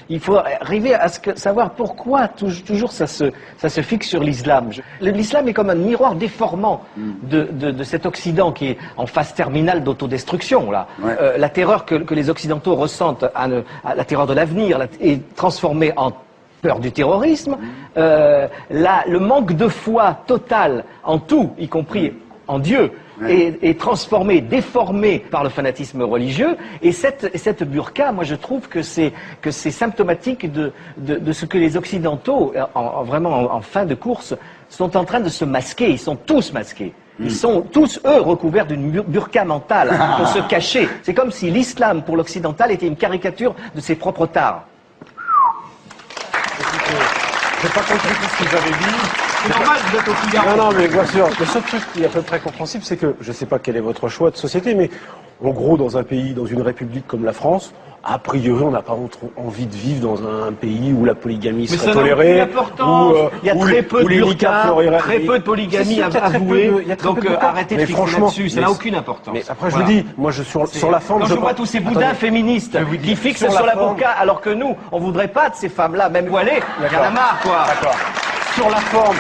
Il faut arriver à savoir pourquoi toujours ça se fixe sur l'islam. L'islam est comme un miroir déformant de cet Occident qui est en phase terminale d'autodestruction. Là. Ouais. La terreur que les Occidentaux ressentent, la terreur de l'avenir, est transformée en peur du terrorisme. Le manque de foi total en tout, y compris en Dieu, est transformé, déformé par le fanatisme religieux. Et cette burqa, moi je trouve que c'est symptomatique de ce que les Occidentaux, vraiment en fin de course, sont en train de se masquer. Ils sont tous masqués. Ils sont tous, eux, recouverts d'une burqa mentale pour se cacher. C'est comme si l'islam, pour l'occidental, était une caricature de ses propres tares. Je n'ai pas compris tout ce que vous avez dit. C'est normal, vous êtes au Figaro. Non, mais bien sûr. Le seul truc qui est à peu près compréhensible, c'est que, je ne sais pas quel est votre choix de société, mais en gros, dans un pays, dans une république comme la France, a priori, on n'a pas envie de vivre dans un pays où la polygamie serait tolérée. Il y a très peu de burqa, très peu de polygamie avouée. Donc arrêtez de fixer là-dessus, ça n'a aucune importance. Mais après, je vous dis, moi, sur la forme... Quand je vois tous ces boudins féministes qui fixent sur la burqa, alors que nous, on ne voudrait pas de ces femmes-là, même voilées, il y en a marre, quoi. D'accord. Sur la forme...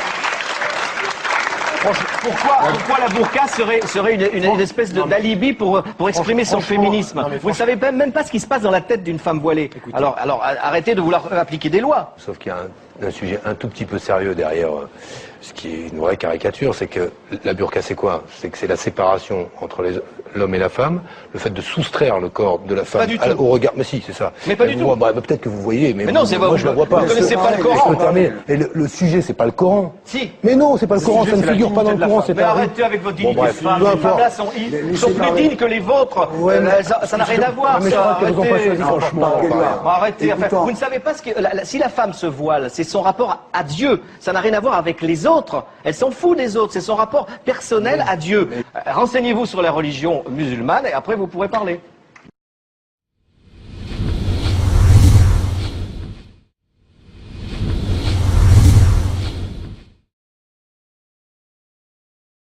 Pourquoi la burqa serait une espèce d'alibi pour exprimer son féminisme? Vous ne savez même pas ce qui se passe dans la tête d'une femme voilée. Écoutez, alors arrêtez de vouloir appliquer des lois. Sauf qu'il y a un sujet un tout petit peu sérieux derrière ce qui est une vraie caricature, c'est que la burqa c'est quoi? C'est que c'est la séparation entre l'homme et la femme, le fait de soustraire le corps de la femme au regard. Mais si, c'est ça. Mais pas du tout. Peut-être que vous voyez, mais non, moi je ne vois pas. Vous ne connaissez pas le Coran. Et le sujet, c'est pas le Coran. Si. Mais non, c'est pas le Coran, ça ne figure pas dans le Coran. Mais arrêtez avec votre dignité de femme. Ces femmes-là sont plus dignes que les vôtres. Ça n'a rien à voir. Arrêtez. Vous ne savez pas si la femme se voile, c'est son rapport à Dieu. Ça n'a rien à voir avec les autres. Elle s'en fout des autres. C'est son rapport personnel à Dieu. Renseignez-vous sur la religion musulmane et après vous pourrez parler.